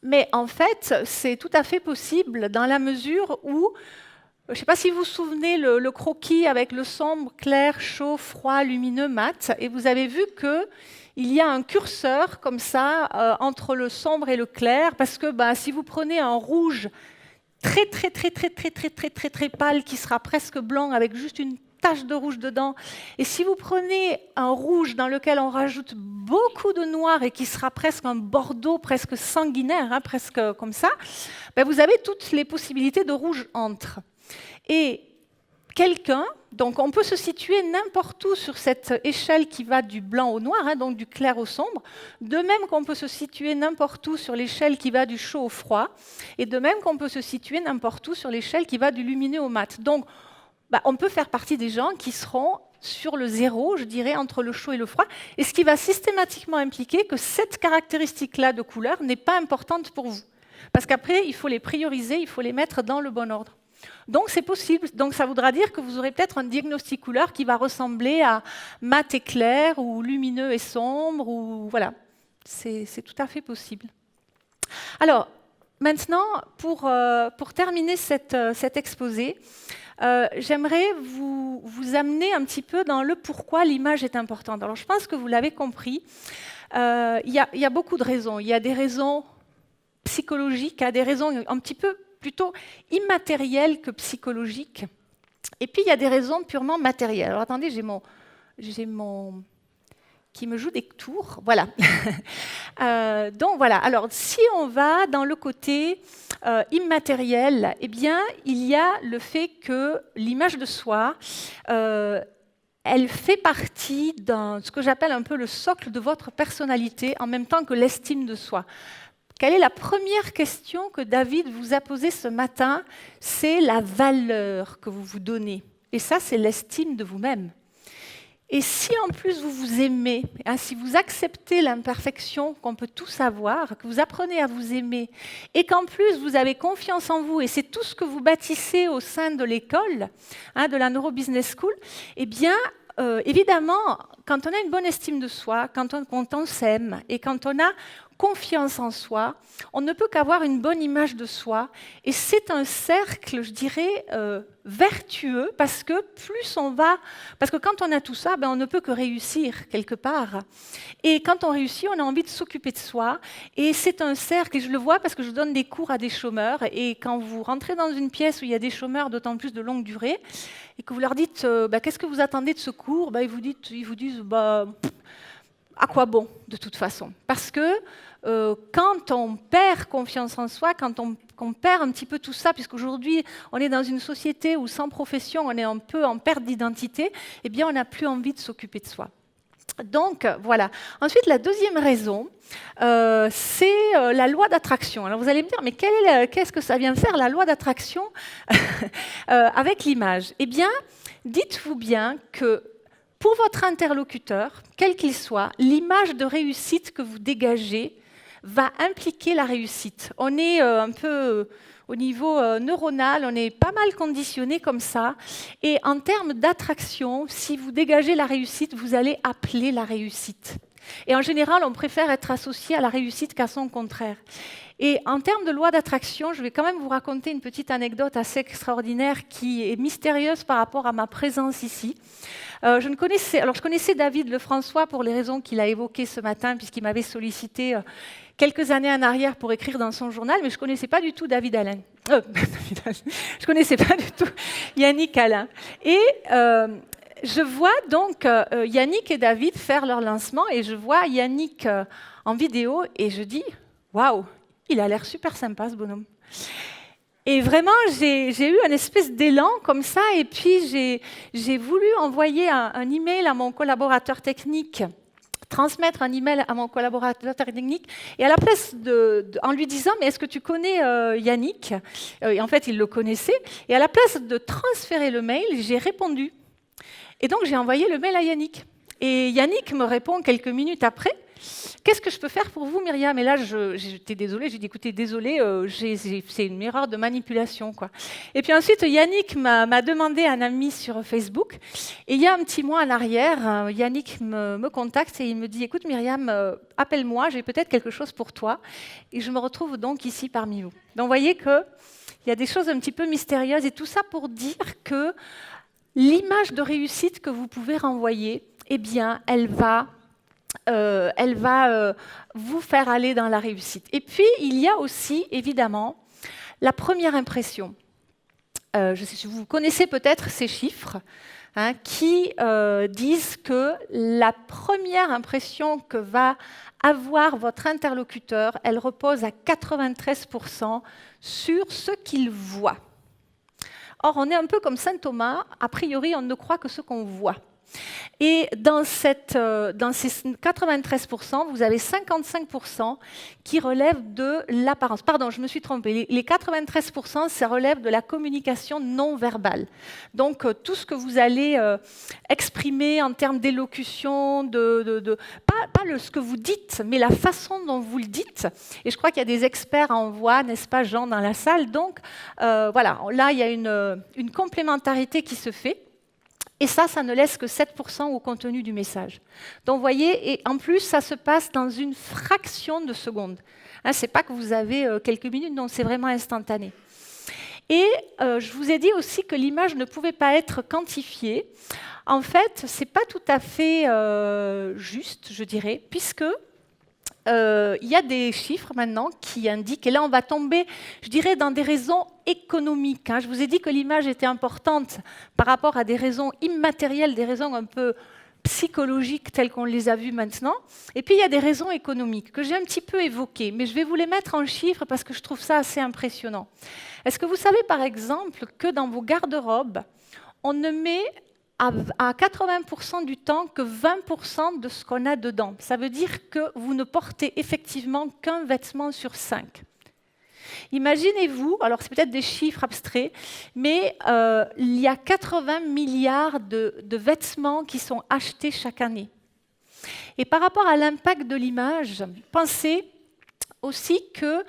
mais en fait, c'est tout à fait possible dans la mesure où, je ne sais pas si vous vous souvenez, le croquis avec le sombre, clair, chaud, froid, lumineux, mat, et vous avez vu que il y a un curseur comme ça entre le sombre et le clair, parce que si vous prenez un rouge très pâle qui sera presque blanc avec juste une tache de rouge dedans, et si vous prenez un rouge dans lequel on rajoute beaucoup de noir et qui sera presque un bordeaux presque sanguinaire, hein, presque comme ça, vous avez toutes les possibilités de rouge entre. Et donc on peut se situer n'importe où sur cette échelle qui va du blanc au noir, hein, donc du clair au sombre, de même qu'on peut se situer n'importe où sur l'échelle qui va du chaud au froid, et de même qu'on peut se situer n'importe où sur l'échelle qui va du lumineux au mat. Donc on peut faire partie des gens qui seront sur le zéro, je dirais, entre le chaud et le froid, et ce qui va systématiquement impliquer que cette caractéristique-là de couleur n'est pas importante pour vous. Parce qu'après, il faut les prioriser, il faut les mettre dans le bon ordre. Donc c'est possible. Donc ça voudra dire que vous aurez peut-être un diagnostic couleur qui va ressembler à mat et clair ou lumineux et sombre ou voilà. C'est tout à fait possible. Alors maintenant, pour terminer cet exposé, j'aimerais vous amener un petit peu dans le pourquoi l'image est importante. Alors je pense que vous l'avez compris. Il y a beaucoup de raisons. Il y a des raisons psychologiques, il y a des raisons un petit peu plutôt immatérielles que psychologiques. Et puis, il y a des raisons purement matérielles. Alors, attendez, j'ai mon qui me joue des tours. Voilà. Donc voilà, alors si on va dans le côté immatériel, eh bien, il y a le fait que l'image de soi, elle fait partie de ce que j'appelle un peu le socle de votre personnalité, en même temps que l'estime de soi. Quelle est la première question que David vous a posée ce matin? C'est la valeur que vous vous donnez. Et ça, c'est l'estime de vous-même. Et si en plus vous vous aimez, hein, si vous acceptez l'imperfection qu'on peut tous avoir, que vous apprenez à vous aimer, et qu'en plus vous avez confiance en vous, et c'est tout ce que vous bâtissez au sein de l'école, hein, de la Neuro Business School, eh bien, évidemment, quand on a une bonne estime de soi, quand on s'aime, et quand on a confiance en soi, on ne peut qu'avoir une bonne image de soi. Et c'est un cercle, je dirais, vertueux, parce que quand on a tout ça, ben, on ne peut que réussir quelque part. Et quand on réussit, on a envie de s'occuper de soi. Et c'est un cercle, et je le vois parce que je donne des cours à des chômeurs. Et quand vous rentrez dans une pièce où il y a des chômeurs, d'autant plus de longue durée, et que vous leur dites qu'est-ce que vous attendez de ce cours, ils vous disent à quoi bon, de toute façon? Parce que quand on perd confiance en soi, quand on perd un petit peu tout ça, puisqu'aujourd'hui, on est dans une société où sans profession, on est un peu en perte d'identité, eh bien, on n'a plus envie de s'occuper de soi. Donc, voilà. Ensuite, la deuxième raison, c'est la loi d'attraction. Alors, vous allez me dire, mais qu'est-ce que ça vient faire, la loi d'attraction, avec l'image? Eh bien, dites-vous bien que pour votre interlocuteur, quel qu'il soit, l'image de réussite que vous dégagez va impliquer la réussite. On est un peu au niveau neuronal, on est pas mal conditionné comme ça. Et en termes d'attraction, si vous dégagez la réussite, vous allez appeler la réussite. Et en général, on préfère être associé à la réussite qu'à son contraire. Et en termes de loi d'attraction, je vais quand même vous raconter une petite anecdote assez extraordinaire qui est mystérieuse par rapport à ma présence ici. Je connaissais David Lefrançois pour les raisons qu'il a évoquées ce matin, puisqu'il m'avait sollicité quelques années en arrière pour écrire dans son journal, mais je ne connaissais pas du tout David Alain. Je ne connaissais pas du tout Yannick Alain. Et je vois donc Yannick et David faire leur lancement, et je vois Yannick en vidéo, et je dis « Waouh, il a l'air super sympa ce bonhomme ». Et vraiment, j'ai eu une espèce d'élan comme ça, et puis j'ai voulu envoyer un email à mon collaborateur technique, transmettre un email à mon collaborateur technique, et à la place en lui disant « Mais est-ce que tu connais Yannick ?» Et en fait, il le connaissait, et à la place de transférer le mail, j'ai répondu. Et donc, j'ai envoyé le mail à Yannick. Et Yannick me répond quelques minutes après. Qu'est-ce que je peux faire pour vous, Myriam? Et là, j'étais désolée, j'ai dit, écoutez, désolée, c'est une erreur de manipulation, quoi. Et puis ensuite, Yannick m'a demandé un ami sur Facebook. Et il y a un petit mois en arrière, Yannick me contacte et il me dit, écoute, Myriam, appelle-moi, j'ai peut-être quelque chose pour toi. Et je me retrouve donc ici parmi vous. Donc, vous voyez qu'il y a des choses un petit peu mystérieuses. Et tout ça pour dire que l'image de réussite que vous pouvez renvoyer, eh bien, elle va vous faire aller dans la réussite. Et puis, il y a aussi, évidemment, la première impression. Vous connaissez peut-être ces chiffres qui disent que la première impression que va avoir votre interlocuteur, elle repose à 93% sur ce qu'il voit. Or, on est un peu comme saint Thomas, a priori, on ne croit que ce qu'on voit. Et dans ces 93%, vous avez 55% qui relèvent de l'apparence. Pardon, je me suis trompée. Les 93%, ça relève de la communication non verbale. Donc, tout ce que vous allez exprimer en termes d'élocution, pas ce que vous dites, mais la façon dont vous le dites. Et je crois qu'il y a des experts en voix, n'est-ce pas, Jean, dans la salle. Donc, voilà, là, il y a une complémentarité qui se fait. Et ça ne laisse que 7% au contenu du message. Donc, vous voyez, et en plus, ça se passe dans une fraction de seconde. Ce n'est pas que vous avez quelques minutes, non, c'est vraiment instantané. Et je vous ai dit aussi que l'image ne pouvait pas être quantifiée. En fait, ce n'est pas tout à fait juste, je dirais, puisque il y a des chiffres maintenant qui indiquent, et là on va tomber, je dirais, dans des raisons économiques. Je vous ai dit que l'image était importante par rapport à des raisons immatérielles, des raisons un peu psychologiques telles qu'on les a vues maintenant. Et puis, il y a des raisons économiques que j'ai un petit peu évoquées, mais je vais vous les mettre en chiffres parce que je trouve ça assez impressionnant. Est-ce que vous savez, par exemple, que dans vos garde-robes, on ne met à 80% du temps que 20% de ce qu'on a dedans? Ça veut dire que vous ne portez effectivement qu'un vêtement sur 5. Imaginez-vous, alors c'est peut-être des chiffres abstraits, mais il y a 80 milliards de vêtements qui sont achetés chaque année. Et par rapport à l'impact de l'image, pensez aussi que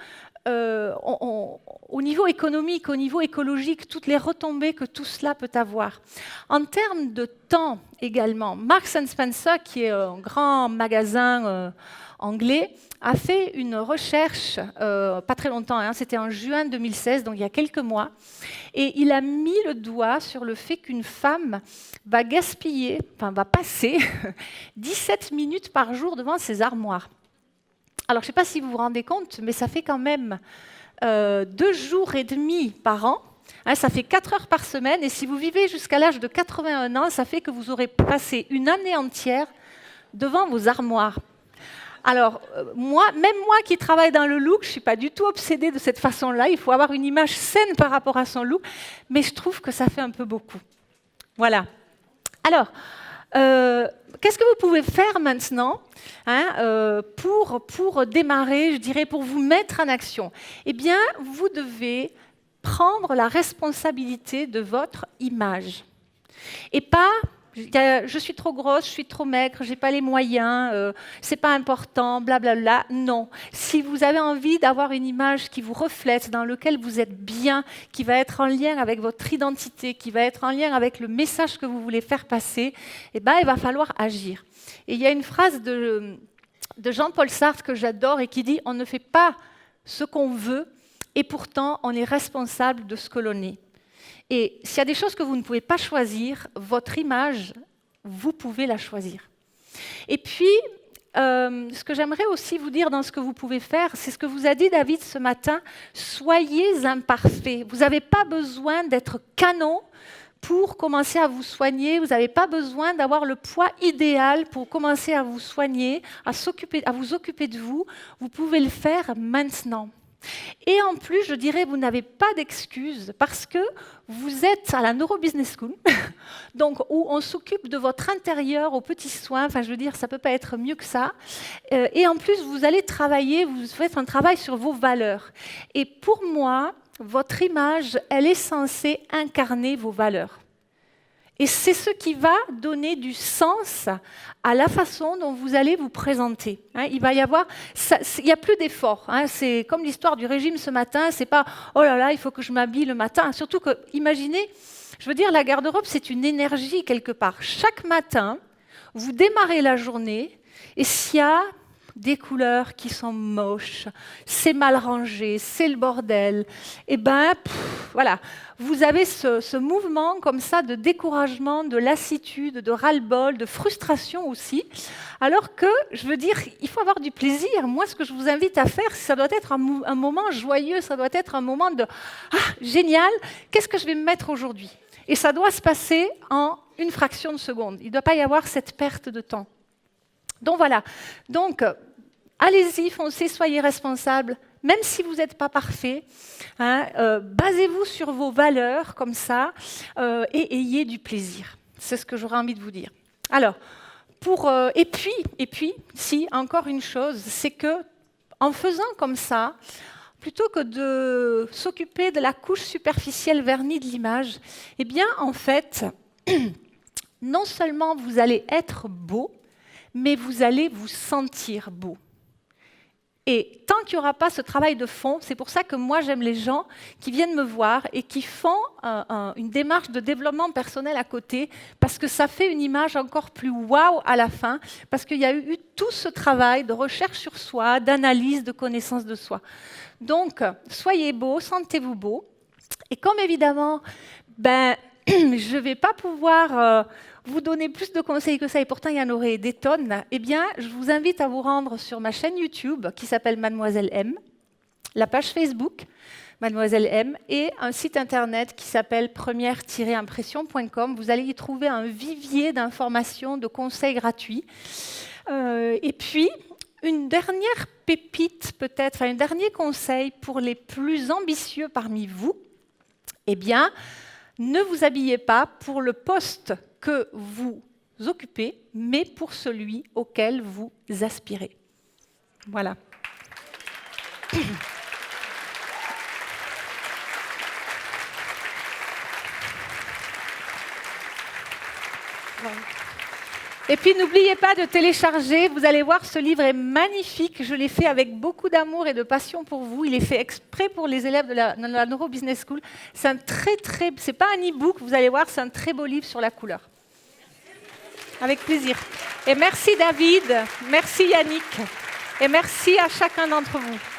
au niveau économique, au niveau écologique, toutes les retombées que tout cela peut avoir. En termes de temps également, Marks & Spencer, qui est un grand magasin anglais, a fait une recherche, pas très longtemps, hein, c'était en juin 2016, donc il y a quelques mois, et il a mis le doigt sur le fait qu'une femme va gaspiller, enfin va passer 17 minutes par jour devant ses armoires. Alors je ne sais pas si vous vous rendez compte, mais ça fait quand même 2 jours et demi par an. Hein, ça fait 4 heures par semaine, et si vous vivez jusqu'à l'âge de 81 ans, ça fait que vous aurez passé une année entière devant vos armoires. Alors, même moi qui travaille dans le look, je ne suis pas du tout obsédée de cette façon-là. Il faut avoir une image saine par rapport à son look, mais je trouve que ça fait un peu beaucoup. Voilà. Alors, qu'est-ce que vous pouvez faire maintenant pour démarrer, je dirais, pour vous mettre en action? Eh bien, vous devez prendre la responsabilité de votre image. Et pas... je suis trop grosse, je suis trop maigre, je n'ai pas les moyens, c'est pas important, blablabla. Non. Si vous avez envie d'avoir une image qui vous reflète, dans laquelle vous êtes bien, qui va être en lien avec votre identité, qui va être en lien avec le message que vous voulez faire passer, eh ben, il va falloir agir. Et il y a une phrase de Jean-Paul Sartre que j'adore et qui dit « On ne fait pas ce qu'on veut et pourtant on est responsable de ce que l'on est ». Et s'il y a des choses que vous ne pouvez pas choisir, votre image, vous pouvez la choisir. Et puis, ce que j'aimerais aussi vous dire dans ce que vous pouvez faire, c'est ce que vous a dit David ce matin, soyez imparfaits. Vous n'avez pas besoin d'être canon pour commencer à vous soigner, vous n'avez pas besoin d'avoir le poids idéal pour commencer à vous soigner, à vous occuper de vous. Vous pouvez le faire maintenant. Et en plus, je dirais, vous n'avez pas d'excuses parce que vous êtes à la Neurobusiness School, donc où on s'occupe de votre intérieur aux petits soins. Enfin, je veux dire, ça ne peut pas être mieux que ça. Et en plus, vous allez travailler, vous faites un travail sur vos valeurs. Et pour moi, votre image, elle est censée incarner vos valeurs. Et c'est ce qui va donner du sens à la façon dont vous allez vous présenter. Il va y avoir, il n'y a plus d'effort. C'est comme l'histoire du régime ce matin. C'est pas oh là là, il faut que je m'habille le matin. Surtout que, imaginez, je veux dire, la garde-robe, c'est une énergie quelque part. Chaque matin, vous démarrez la journée, et s'il y a des couleurs qui sont moches, c'est mal rangé, c'est le bordel, et ben voilà, vous avez ce mouvement comme ça de découragement, de lassitude, de ras-le-bol, de frustration aussi, alors que, je veux dire, il faut avoir du plaisir. Moi, ce que je vous invite à faire, ça doit être un moment joyeux, ça doit être un moment de « Ah, génial, qu'est-ce que je vais me mettre aujourd'hui ?» Et ça doit se passer en une fraction de seconde. Il ne doit pas y avoir cette perte de temps. Donc voilà, donc allez-y, foncez, soyez responsables, même si vous n'êtes pas parfait. Basez-vous sur vos valeurs comme ça et ayez du plaisir. C'est ce que j'aurais envie de vous dire. Alors, et puis, si, encore une chose, c'est que en faisant comme ça, plutôt que de s'occuper de la couche superficielle vernie de l'image, eh bien, en fait, non seulement vous allez être beau, mais vous allez vous sentir beau. Et tant qu'il n'y aura pas ce travail de fond, c'est pour ça que moi j'aime les gens qui viennent me voir et qui font une démarche de développement personnel à côté, parce que ça fait une image encore plus waouh à la fin, parce qu'il y a eu tout ce travail de recherche sur soi, d'analyse, de connaissance de soi. Donc, soyez beau, sentez-vous beau. Et comme évidemment, je ne vais pas pouvoir vous donner plus de conseils que ça, et pourtant il y en aurait des tonnes, eh bien, je vous invite à vous rendre sur ma chaîne YouTube qui s'appelle Mademoiselle M, la page Facebook Mademoiselle M, et un site internet qui s'appelle première-impression.com. Vous allez y trouver un vivier d'informations, de conseils gratuits. Et puis, une dernière pépite peut-être, un dernier conseil pour les plus ambitieux parmi vous. Eh bien, ne vous habillez pas pour le poste que vous occupez, mais pour celui auquel vous aspirez. Voilà. Et puis n'oubliez pas de télécharger, vous allez voir, ce livre est magnifique, je l'ai fait avec beaucoup d'amour et de passion pour vous, il est fait exprès pour les élèves de la Neuro Business School. C'est c'est pas un e-book, vous allez voir, c'est un très beau livre sur la couleur. Avec plaisir. Et merci David, merci Yannick, et merci à chacun d'entre vous.